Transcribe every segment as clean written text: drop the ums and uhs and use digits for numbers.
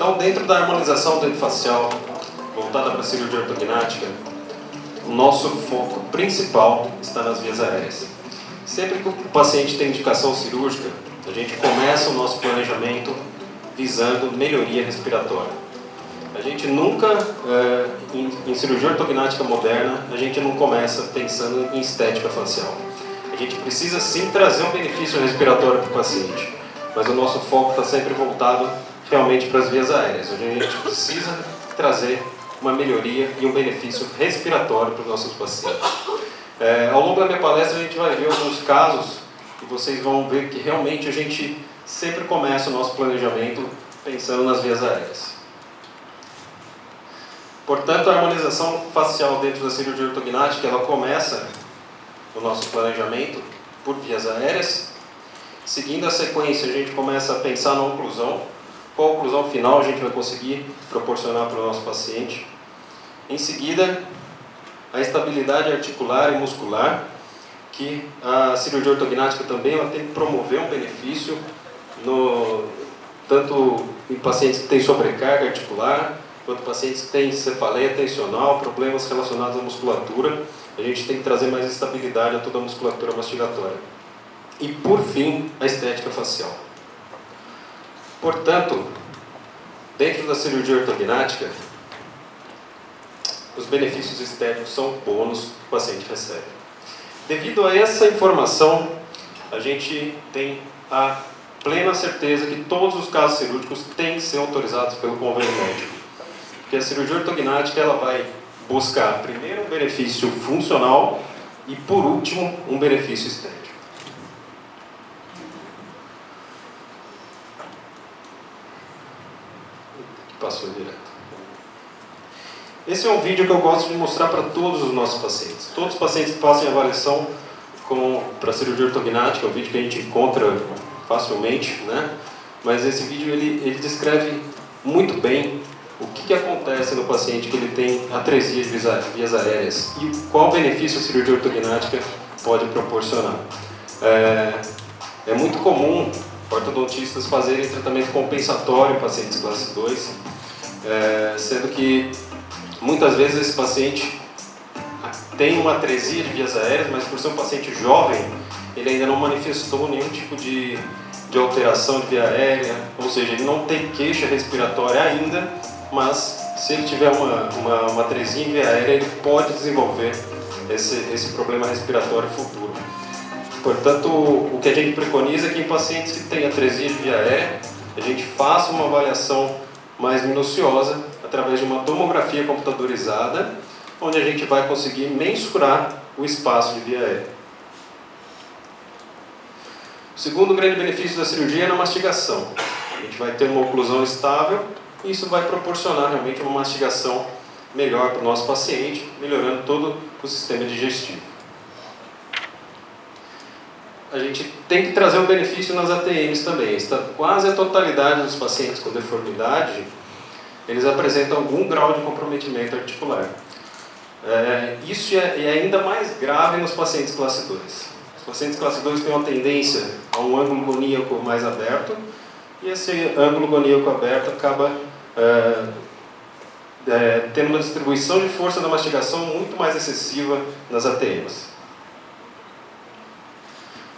Então, dentro da harmonização dentofacial voltada para a cirurgia ortognática, o nosso foco principal está nas vias aéreas. Sempre que o paciente tem indicação cirúrgica, a gente começa o nosso planejamento visando melhoria respiratória. A gente nunca, em cirurgia ortognática moderna, a gente não começa pensando em estética facial. A gente precisa sim trazer um benefício respiratório para o paciente, mas o nosso foco está sempre voltado realmente para as vias aéreas, onde a gente precisa trazer uma melhoria e um benefício respiratório para os nossos pacientes. Ao longo da minha palestra a gente vai ver alguns casos e vocês vão ver que realmente a gente sempre começa o nosso planejamento pensando nas vias aéreas. Portanto, a harmonização facial dentro da cirurgia ortognática, ela começa o nosso planejamento por vias aéreas. Seguindo a sequência, a gente começa a pensar na oclusão. Qual oclusão final a gente vai conseguir proporcionar para o nosso paciente. Em seguida, a estabilidade articular e muscular, que a cirurgia ortognática também ela tem que promover um benefício, tanto em pacientes que têm sobrecarga articular, quanto pacientes que têm cefaleia tensional, problemas relacionados à musculatura. A gente tem que trazer mais estabilidade a toda a musculatura mastigatória. E, por fim, a estética facial. Portanto, dentro da cirurgia ortognática, os benefícios estéticos são bônus que o paciente recebe. Devido a essa informação, a gente tem a plena certeza que todos os casos cirúrgicos têm que ser autorizados pelo convênio médico. Porque a cirurgia ortognática ela vai buscar primeiro um benefício funcional e, por último, um benefício estético. Passou direto. Esse é um vídeo que eu gosto de mostrar para todos os nossos pacientes. Todos os pacientes que passam em avaliação para cirurgia ortognática, é um vídeo que a gente encontra facilmente, né? Mas esse vídeo ele descreve muito bem o que acontece no paciente que ele tem atresia de vias aéreas e qual benefício a cirurgia ortognática pode proporcionar. É muito comum ortodontistas fazerem tratamento compensatório em pacientes classe 2, sendo que muitas vezes esse paciente tem uma atresia de vias aéreas, mas por ser um paciente jovem, ele ainda não manifestou nenhum tipo de alteração de via aérea, ou seja, ele não tem queixa respiratória ainda, mas se ele tiver uma atresia em via aérea, ele pode desenvolver esse problema respiratório futuro. Portanto, o que a gente preconiza é que em pacientes que têm atresia de via aérea, a gente faça uma avaliação mais minuciosa através de uma tomografia computadorizada, onde a gente vai conseguir mensurar o espaço de via aérea. O segundo grande benefício da cirurgia é na mastigação. A gente vai ter uma oclusão estável e isso vai proporcionar realmente uma mastigação melhor para o nosso paciente, melhorando todo o sistema digestivo. A gente tem que trazer um benefício nas ATMs também. Quase a totalidade dos pacientes com deformidade, eles apresentam algum grau de comprometimento articular. Isso é ainda mais grave nos pacientes classe 2. Os pacientes classe 2 têm uma tendência a um ângulo goníaco mais aberto, e esse ângulo goníaco aberto acaba tendo uma distribuição de força da mastigação muito mais excessiva nas ATMs.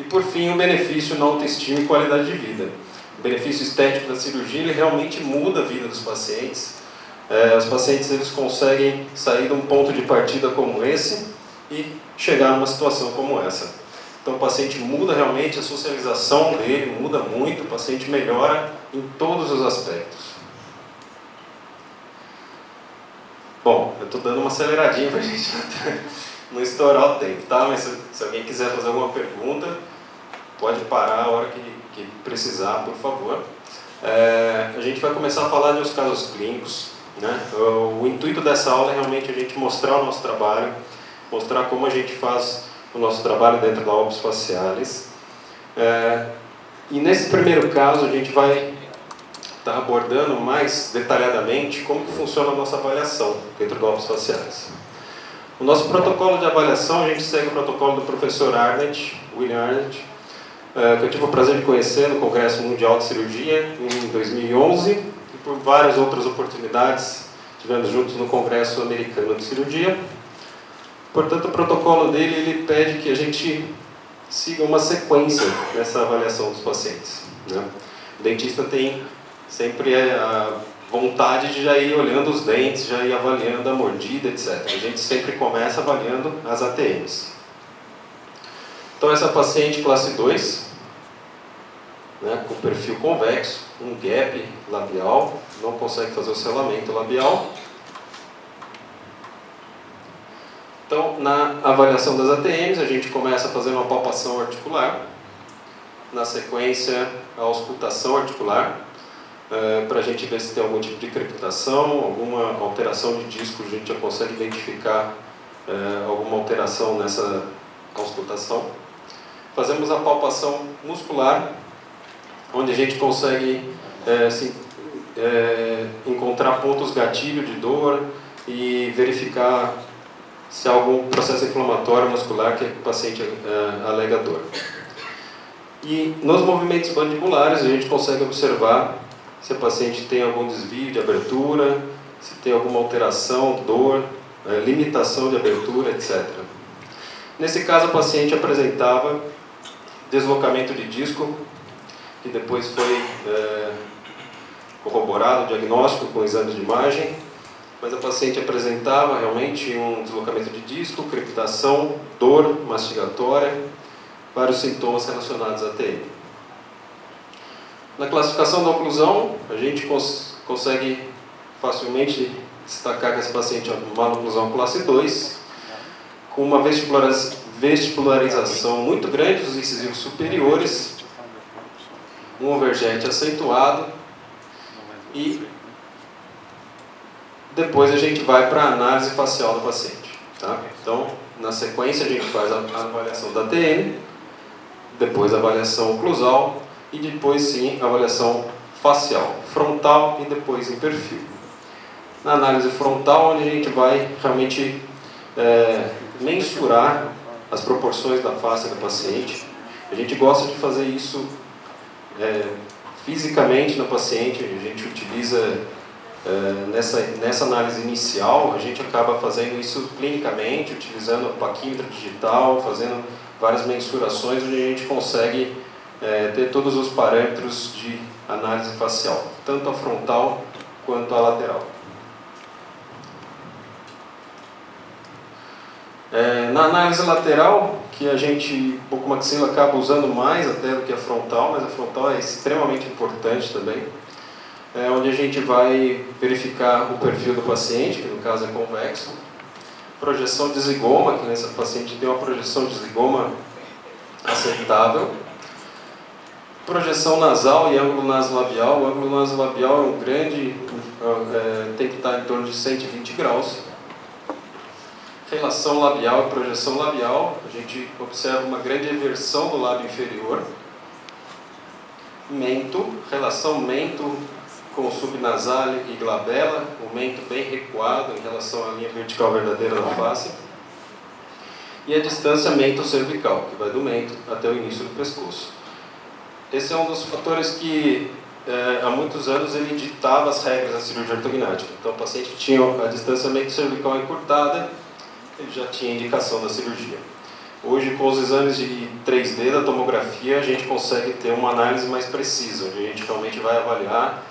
E por fim, o benefício na autoestima e qualidade de vida. O benefício estético da cirurgia ele realmente muda a vida dos pacientes. Os pacientes eles conseguem sair de um ponto de partida como esse e chegar numa situação como essa. Então o paciente muda realmente, a socialização dele muda muito, o paciente melhora em todos os aspectos. Bom, eu estou dando uma aceleradinha para a gente não estourar o tempo, tá? Mas se alguém quiser fazer alguma pergunta, pode parar a hora que precisar, por favor. A gente vai começar a falar de uns casos clínicos, né? O intuito dessa aula é realmente a gente mostrar o nosso trabalho, mostrar como a gente faz o nosso trabalho dentro da Opus Facialis. E nesse primeiro caso a gente vai estar abordando mais detalhadamente como que funciona a nossa avaliação dentro da Opus Facialis. O nosso protocolo de avaliação, a gente segue o protocolo do professor Arnett, William Arnett, que eu tive o prazer de conhecer no Congresso Mundial de Cirurgia em 2011, e por várias outras oportunidades, estivemos juntos no Congresso Americano de Cirurgia. Portanto, o protocolo dele, ele pede que a gente siga uma sequência nessa avaliação dos pacientes, né? O dentista tem sempre a vontade de já ir olhando os dentes, já ir avaliando a mordida, etc. A gente sempre começa avaliando as ATMs. Então, essa paciente classe 2, né, com perfil convexo, um gap labial, não consegue fazer o selamento labial. Então, na avaliação das ATMs, a gente começa a fazer uma palpação articular, na sequência, a auscultação articular, para a gente ver se tem algum tipo de crepitação, alguma alteração de disco, a gente já consegue identificar alguma alteração nessa auscultação. Fazemos a palpação muscular, onde a gente consegue encontrar pontos gatilho de dor e verificar se há algum processo inflamatório muscular que o paciente alega dor. E nos movimentos mandibulares a gente consegue observar se o paciente tem algum desvio de abertura, se tem alguma alteração, dor, limitação de abertura, etc. Nesse caso, a paciente apresentava deslocamento de disco, que depois foi corroborado o diagnóstico com exames de imagem, mas a paciente apresentava realmente um deslocamento de disco, crepitação, dor mastigatória, vários sintomas relacionados à TM. Na classificação da oclusão, a gente consegue facilmente destacar que essa paciente é uma oclusão classe 2, com uma vestibularização muito grande dos incisivos superiores, um overjet acentuado, e depois a gente vai para a análise facial do paciente. Tá? Então, na sequência, a gente faz a avaliação da TM, depois a avaliação oclusal e depois, sim, a avaliação facial, frontal e depois em perfil. Na análise frontal, onde a gente vai realmente mensurar as proporções da face do paciente. A gente gosta de fazer isso fisicamente no paciente, a gente utiliza nessa análise inicial, a gente acaba fazendo isso clinicamente, utilizando o paquímetro digital, fazendo várias mensurações, onde a gente consegue ter todos os parâmetros de análise facial, tanto a frontal quanto a lateral. Na análise lateral, que a gente, o bucomaxila acaba usando mais até do que a frontal, mas a frontal é extremamente importante também, onde a gente vai verificar o perfil do paciente, que no caso é convexo, projeção de zigoma, que nessa paciente tem uma projeção de zigoma aceitável, projeção nasal e ângulo nasolabial. O ângulo nasolabial é um grande, tem que estar em torno de 120 graus. Relação labial e projeção labial, a gente observa uma grande eversão do lábio inferior. Mento, relação mento com subnasal e glabela, o mento bem recuado em relação à linha vertical verdadeira da face. E a distância mento-cervical, que vai do mento até o início do pescoço. Esse é um dos fatores que há muitos anos ele ditava as regras da cirurgia ortognática. Então o paciente tinha a distância mento-cervical encurtada, ele já tinha indicação da cirurgia. Hoje, com os exames de 3D da tomografia, a gente consegue ter uma análise mais precisa, onde a gente realmente vai avaliar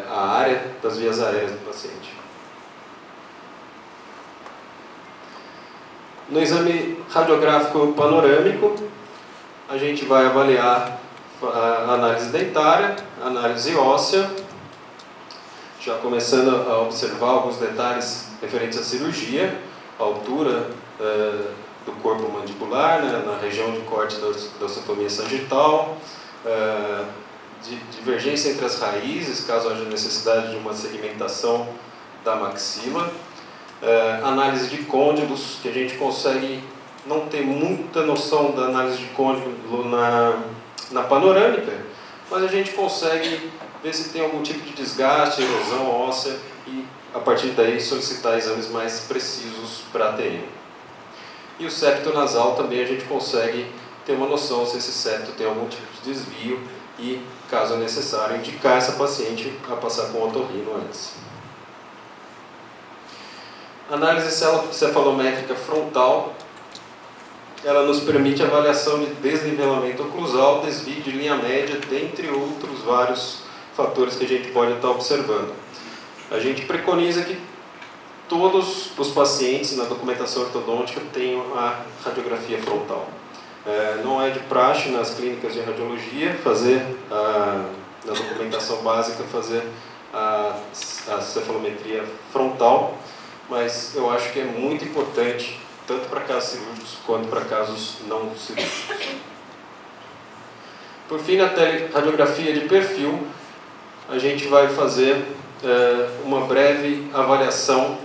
a área das vias aéreas do paciente. No exame radiográfico panorâmico, a gente vai avaliar a análise dentária, a análise óssea, já começando a observar alguns detalhes referentes à cirurgia, a altura do corpo mandibular, né, na região de corte da ossotomia sagital, divergência entre as raízes, caso haja necessidade de uma segmentação da maxila, análise de côndilos, que a gente consegue não ter muita noção da análise de côndilo na panorâmica, mas a gente consegue ver se tem algum tipo de desgaste, erosão óssea e, a partir daí, solicitar exames mais precisos para a ATM. E o septo nasal também a gente consegue ter uma noção se esse septo tem algum tipo de desvio e caso necessário, indicar essa paciente a passar com otorrino antes. Análise cefalométrica frontal, ela nos permite avaliação de desnivelamento oclusal, desvio de linha média, dentre outros vários fatores que a gente pode estar observando. A gente preconiza que todos os pacientes na documentação ortodôntica tenham a radiografia frontal. Não é de praxe nas clínicas de radiologia fazer, na documentação básica, fazer a cefalometria frontal, mas eu acho que é muito importante, tanto para casos cirúrgicos quanto para casos não cirúrgicos. Por fim, na teleradiografia de perfil, a gente vai fazer uma breve avaliação,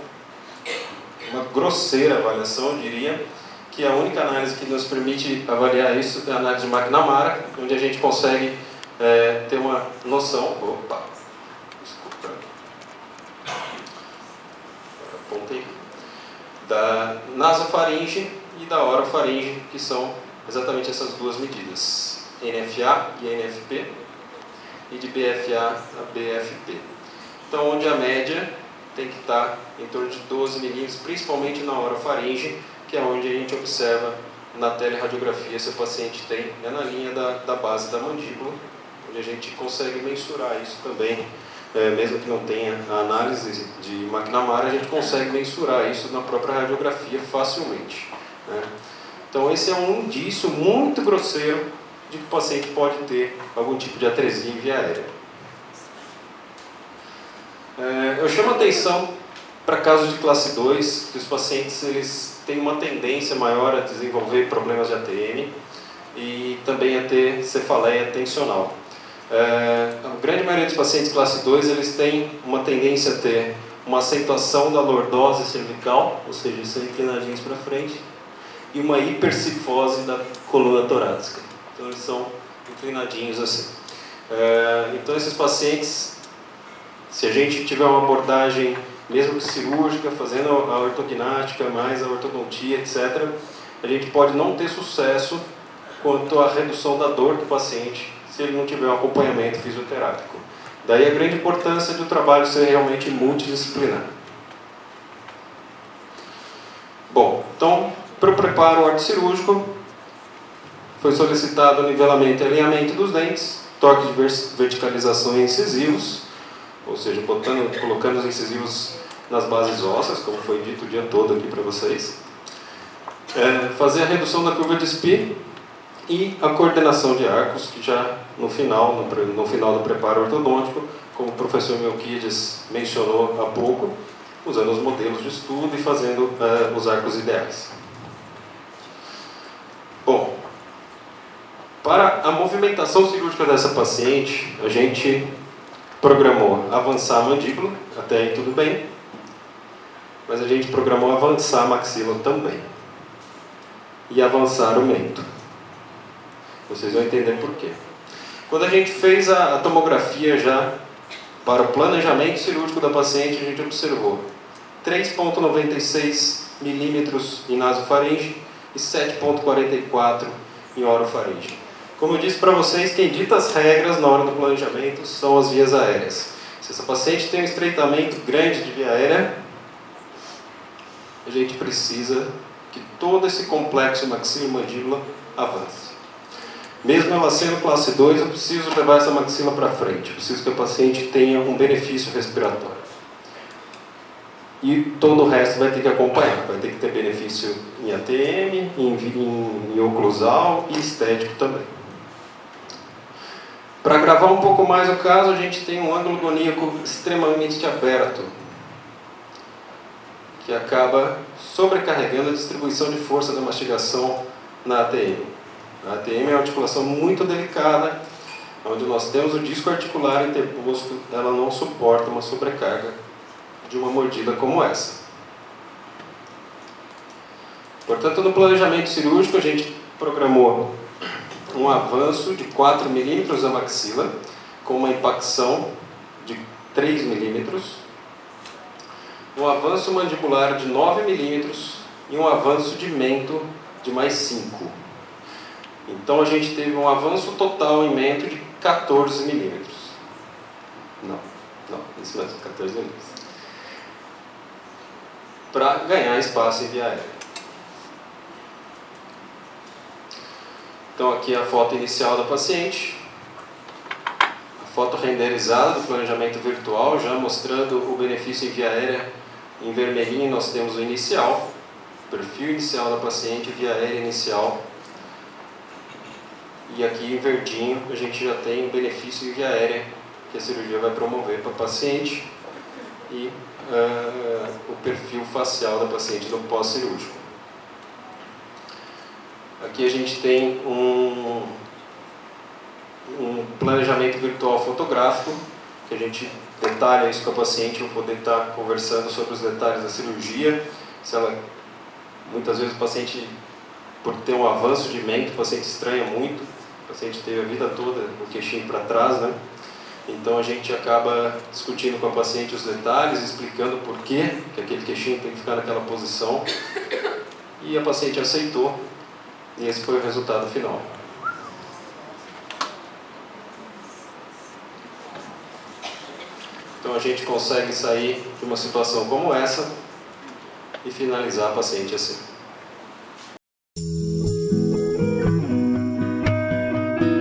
uma grosseira avaliação, eu diria, que a única análise que nos permite avaliar isso é a análise de McNamara, onde a gente consegue ter uma noção, da nasofaringe e da orofaringe, que são exatamente essas duas medidas, NFA e NFP, e de BFA a BFP. Então, onde a média tem que estar em torno de 12 milímetros, principalmente na orofaringe, que é onde a gente observa na teleradiografia se o paciente tem, na linha da base da mandíbula, onde a gente consegue mensurar isso também, mesmo que não tenha a análise de McNamara, a gente consegue mensurar isso na própria radiografia facilmente, né? Então esse é um indício muito grosseiro de que o paciente pode ter algum tipo de atresia em via aérea. Eu chamo a atenção para casos de classe 2, que os pacientes eles têm uma tendência maior a desenvolver problemas de ATM e também a ter cefaleia tensional. A grande maioria dos pacientes classe 2 eles têm uma tendência a ter uma acentuação da lordose cervical, ou seja, são inclinadinhos para frente, e uma hipercifose da coluna torácica. Então eles são inclinadinhos assim. Então esses pacientes, se a gente tiver uma abordagem, mesmo que cirúrgica, fazendo a ortognática, mais a ortodontia, etc., a gente pode não ter sucesso quanto à redução da dor do paciente, se ele não tiver um acompanhamento fisioterápico. Daí a grande importância do trabalho ser realmente multidisciplinar. Bom, então, para o preparo ortocirúrgico, foi solicitado o nivelamento e alinhamento dos dentes, toque de verticalização em incisivos, ou seja, colocando os incisivos nas bases ósseas, como foi dito o dia todo aqui para vocês. Fazer a redução da curva de SPI e a coordenação de arcos, que já no final do preparo ortodôntico, como o professor Melquiades mencionou há pouco, usando os modelos de estudo e fazendo os arcos ideais. Bom, para a movimentação cirúrgica dessa paciente, a gente programou avançar a mandíbula, até aí tudo bem, mas a gente programou avançar a maxila também, e avançar o mento. Vocês vão entender por quê. Quando a gente fez a tomografia já para o planejamento cirúrgico da paciente, a gente observou 3,96 milímetros em nasofaringe e 7,44 em orofaringe. Como eu disse para vocês, quem dita as regras na hora do planejamento são as vias aéreas. Se essa paciente tem um estreitamento grande de via aérea, a gente precisa que todo esse complexo maxila e mandíbula avance. Mesmo ela sendo classe 2, eu preciso levar essa maxila para frente. Eu preciso que a paciente tenha um benefício respiratório. E todo o resto vai ter que acompanhar. Vai ter que ter benefício em ATM, em oclusal e estético também. Para agravar um pouco mais o caso, a gente tem um ângulo goníaco extremamente aberto, que acaba sobrecarregando a distribuição de força da mastigação na ATM. A ATM é uma articulação muito delicada, onde nós temos o disco articular interposto, ela não suporta uma sobrecarga de uma mordida como essa. Portanto, no planejamento cirúrgico, a gente programou um avanço de 4 milímetros da maxila, com uma impacção de 3 milímetros, um avanço mandibular de 9 milímetros e um avanço de mento de mais 5. Então a gente teve um avanço total em mento de 14 milímetros. Não, isso mesmo, 14 milímetros. Para ganhar espaço em via aérea. Então aqui é a foto inicial da paciente, a foto renderizada do planejamento virtual, já mostrando o benefício em via aérea. Em vermelhinho nós temos o inicial, perfil inicial da paciente, via aérea inicial. E aqui em verdinho a gente já tem o benefício em via aérea que a cirurgia vai promover para a paciente e o perfil facial da paciente no pós-cirúrgico. Aqui a gente tem um planejamento virtual fotográfico, que a gente detalha isso com a paciente, para poder estar conversando sobre os detalhes da cirurgia. Muitas vezes o paciente, por ter um avanço de mente, o paciente estranha muito, o paciente teve a vida toda o queixinho para trás, né? Então a gente acaba discutindo com a paciente os detalhes, explicando por que aquele queixinho tem que ficar naquela posição, e a paciente aceitou. E esse foi o resultado final. Então a gente consegue sair de uma situação como essa e finalizar a paciente assim.